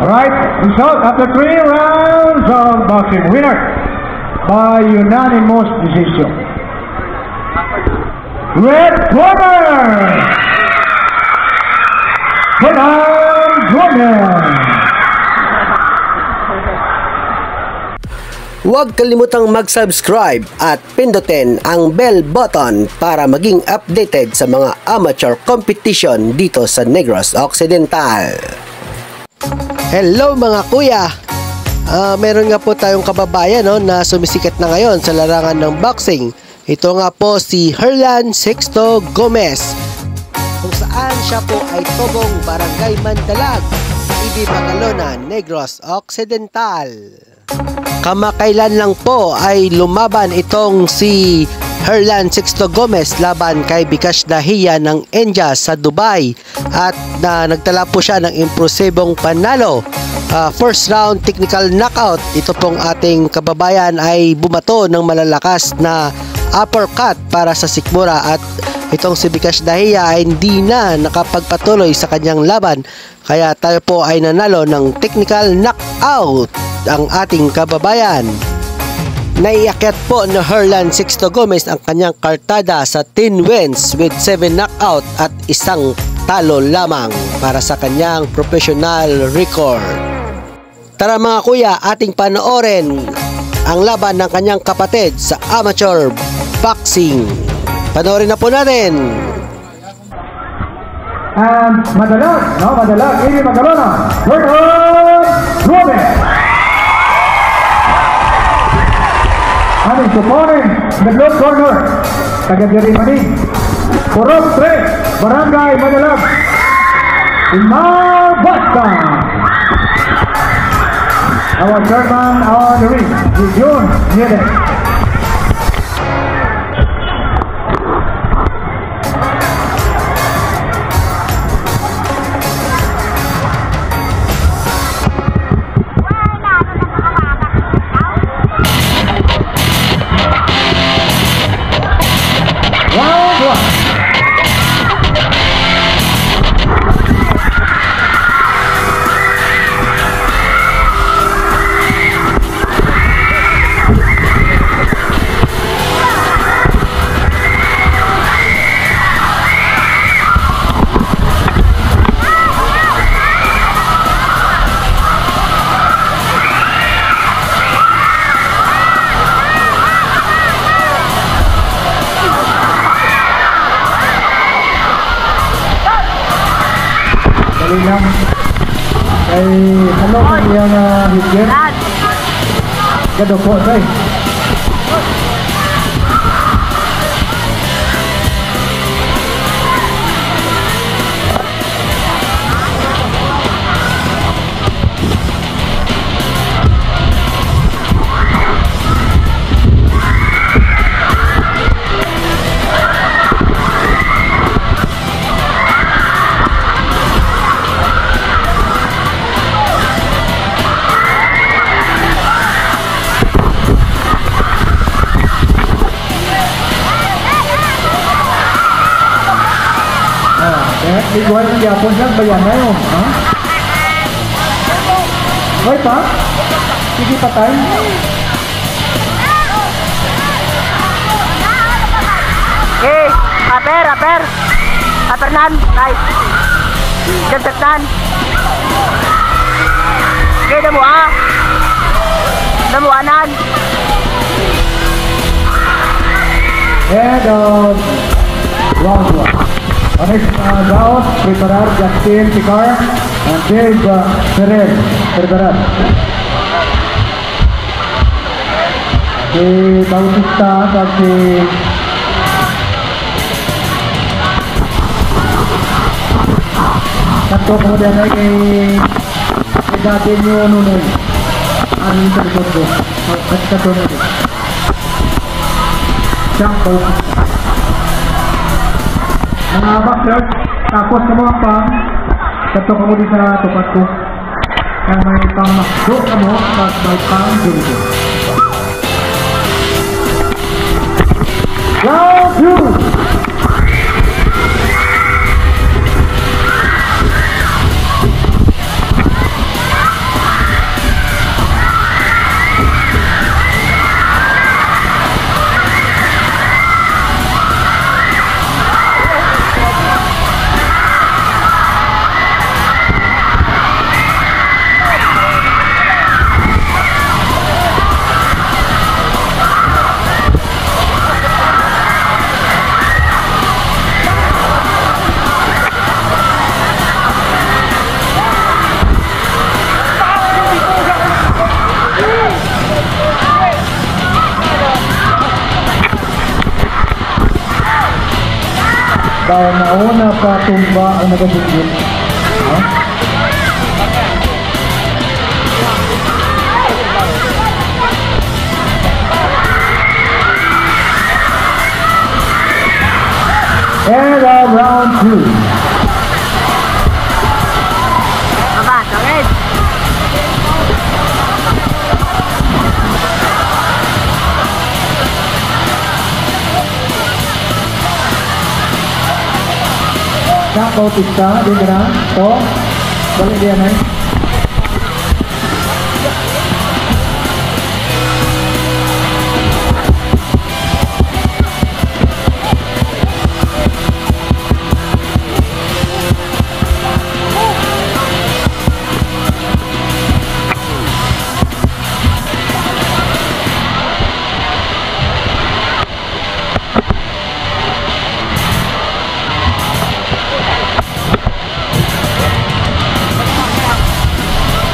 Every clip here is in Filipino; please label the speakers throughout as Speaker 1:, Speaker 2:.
Speaker 1: Alright, result after 3 rounds of boxing. Winner by unanimous decision. Red corner! Fernand Gomez.
Speaker 2: Huwag kalimutang mag-subscribe at pindutin ang bell button para maging updated sa mga amateur competition dito sa Negros Occidental. Hello mga kuya! Meron nga po tayong kababayan na sumisikat na ngayon sa larangan ng boxing. Ito nga po si Herlan Sixto Gomez, kung saan siya po ay tubong Barangay Mandalag, Ibi Magalona, Negros Occidental. Kamakailan lang po ay lumaban itong si Herlan Sixto Gomez laban kay Bikash Dahiya ng India sa Dubai at nagtala po siya ng impresibong panalo. First round technical knockout. Ito pong ating kababayan ay bumato ng malalakas na uppercut para sa sikmura at itong si Bikash Dahiya ay hindi na nakapagpatuloy sa kanyang laban, kaya tayo po ay nanalo ng technical knockout ang ating kababayan. Naiakyat po ni Herlan Sixto Gomez ang kanyang kartada sa 10 wins with 7 knockout at isang talo lamang para sa kanyang professional record. Tara mga kuya, ating panoorin ang laban ng kanyang kapatid sa amateur boxing. Panoorin na po natin.
Speaker 1: And Madalag, Ibi Magalona, Fernand Gomez. Aming supporting in the blue corner, taga-Dirimani, Purok 3, Barangay Madalag, Imar Basta. Our chairman on the ring, Jun Niedes. Lang kay ano ang iyang higit gado po say igual ng Japon lang, bayan na yun, ha? Hoy pa? Sige patay.
Speaker 3: Eh, Aper nan, nice. Gantat nan. Okay, damuanan.
Speaker 1: And round 1. Next round, preparar Justin Picar and Dave Ferrer. Preparar. Si Bautista at si Kato, kemudian ay kay dati nyo nunoy. Ano yung salikod ko? At Kato na ito. Siyang Bautista. Mga boxers, tapos ka mo ang pang kato ka mo din sa tupat ko kaya may pang makdo ka mo at may pang dito. Round 2. Dahil nauna pa tumba ang nagabugin. And round 2.
Speaker 3: Baba, tawid.
Speaker 1: Bautista, di ba na? Ito. Balik dia na.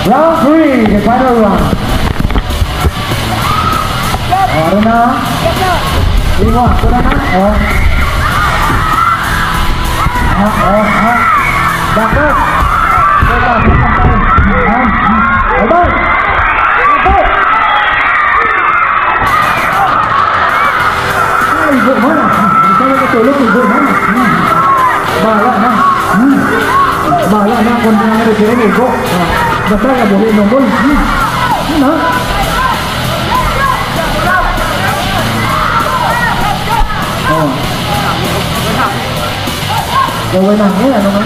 Speaker 1: Round 3, the final round. Ano na? Lima, ito na na. Bakit? Abay! Ay, ibu mana? Ito na katulog, ibu mana? Bahala na. Bahala na kung nangyari siya rin, ibu. Basta ka buhay ng bol. Yun ha? Gawin na. Ano nga?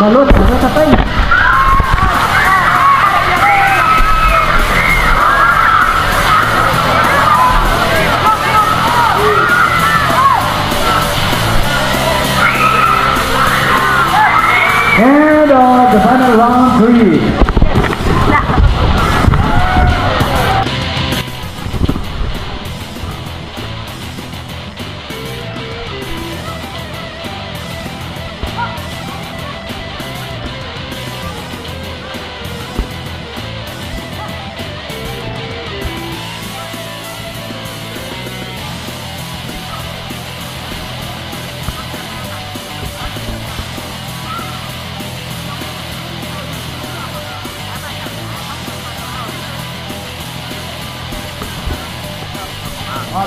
Speaker 1: Balot. Ano tatay? And the final round 3.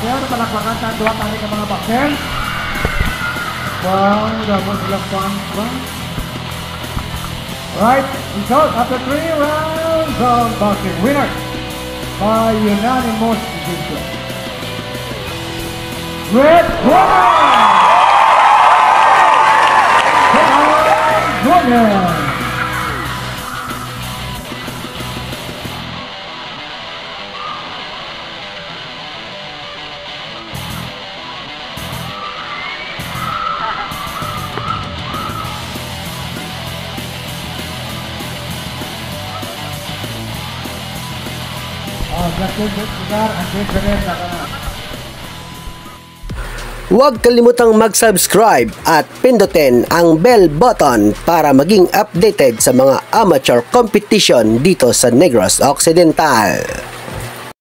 Speaker 1: Meron palakpakan sa dua kami ng mga bakter. Wow, dapat sila pang. Right, result after 3 rounds of boxing. Winner by unanimous decision. Red Corner! Junior!
Speaker 2: Huwag kalimutang mag-subscribe at pindutin ang bell button para maging updated sa mga amateur competition dito sa Negros Occidental.